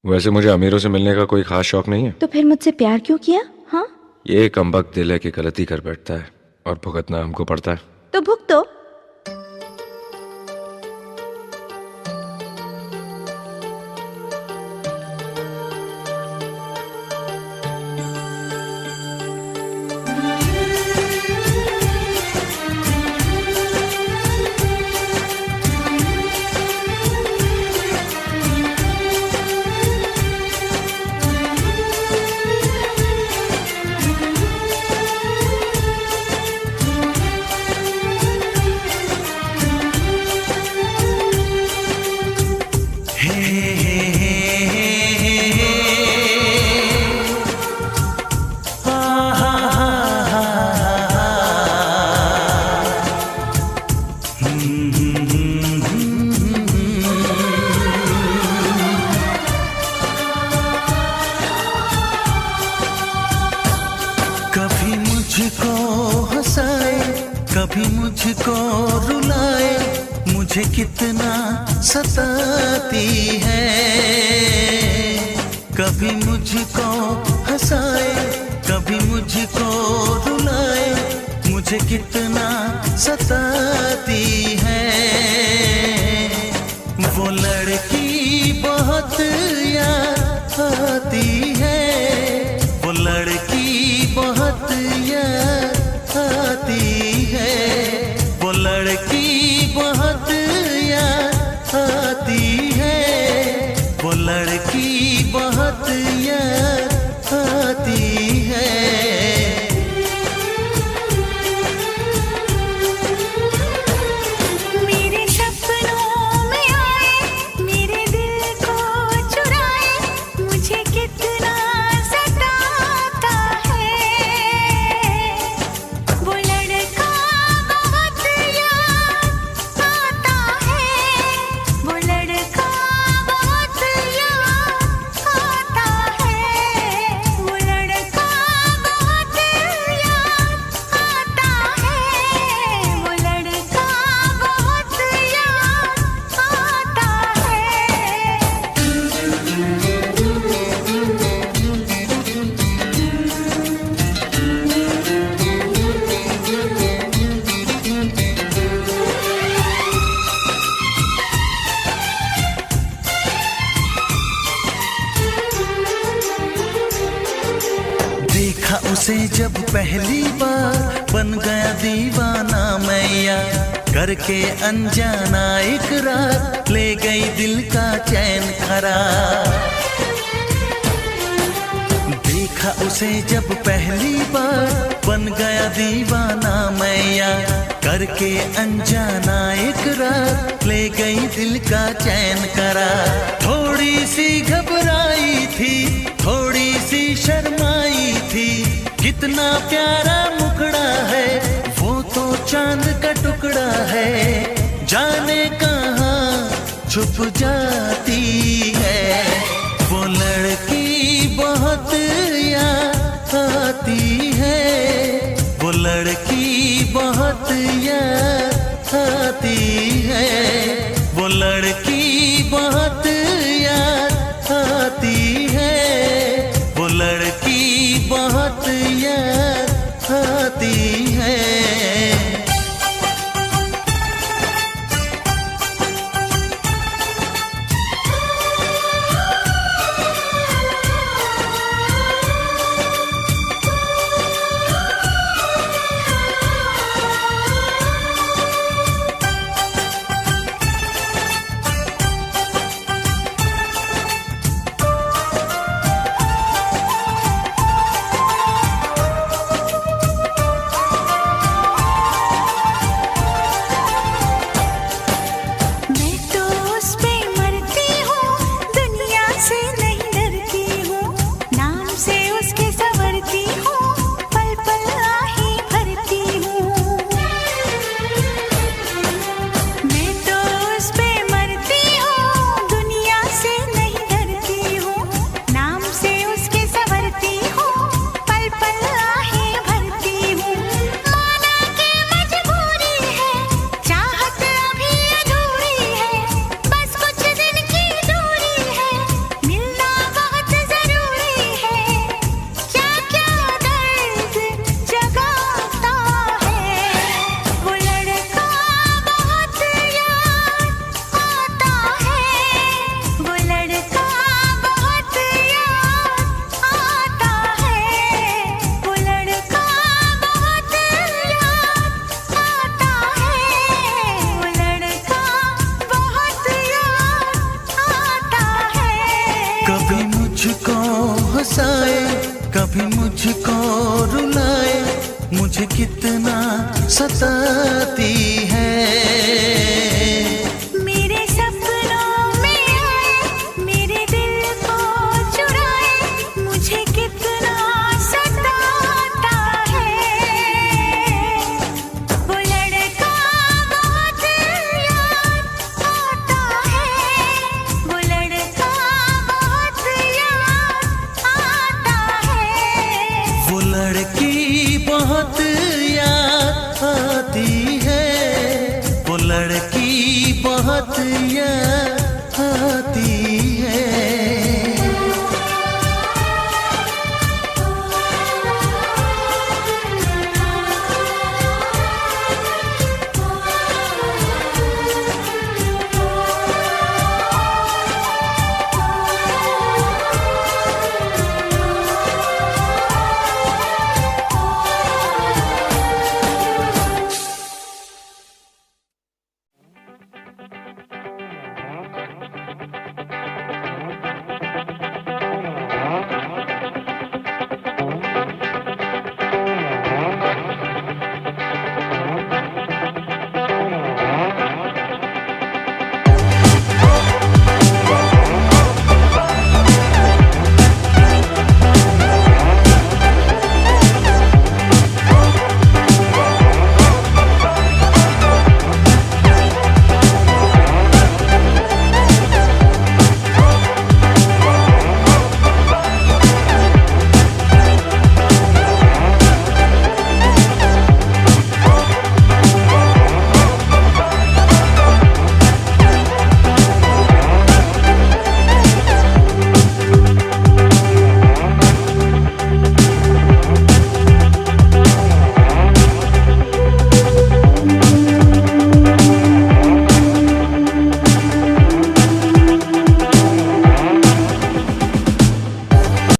वैसे मुझे अमीरों से मिलने का कोई खास शौक नहीं है। तो फिर मुझसे प्यार क्यों किया? हाँ, ये कमबख्त दिल है कि गलती कर बैठता है और भुगतना हमको पड़ता है। तो भुगतो। कभी मुझको हंसाए, कभी मुझको रुलाए, मुझे कितना सताती है। कभी मुझको हंसाए, कभी मुझको रुलाए, मुझे कितना सताती है। वो लड़की बहुत याद आती है, वो लड़की बहुत याद आती है, वो लड़की बहुत याद आती है, वो लड़की बहुत याद आती है। मेरे सपनों में आए, मेरे दिल को चुराए, मुझे कितना सताता है। वो लड़का बहुत याद आता है, वो लड़का बहुत याद आता है, वो लड़का बहुत याद आता है, वो लड़का बहुत याद आता देखा उसे जब पहली बार, बन गया दीवाना मैया, करके अनजाना इकरार, ले गई दिल का चैन करार। देखा उसे जब पहली बार, बन गया दीवाना मैया, करके अनजाना इकरार, ले गई दिल का चैन करार। थोड़ी सी घबराई थी, थोड़ी सी शर्माई थी, कितना प्यारा मुखड़ा है, वो तो चांद का टुकड़ा है, जाने कहाँ छुप जाती है। वो लड़की बहुत याद आती है, वो लड़की बहुत याद आती है, वो लड़की बहुत याद आती है, वो लड़की बहुत याद आती है। कितना सताती है। मेरे सपनों में आए, मेरे दिल को चुराए, मुझे कितना सताता है। वो लड़का बहुत याद आता है, वो लड़का बहुत याद आता है। वो लड़की बहुत याद आती है, वो लड़की बहुत याद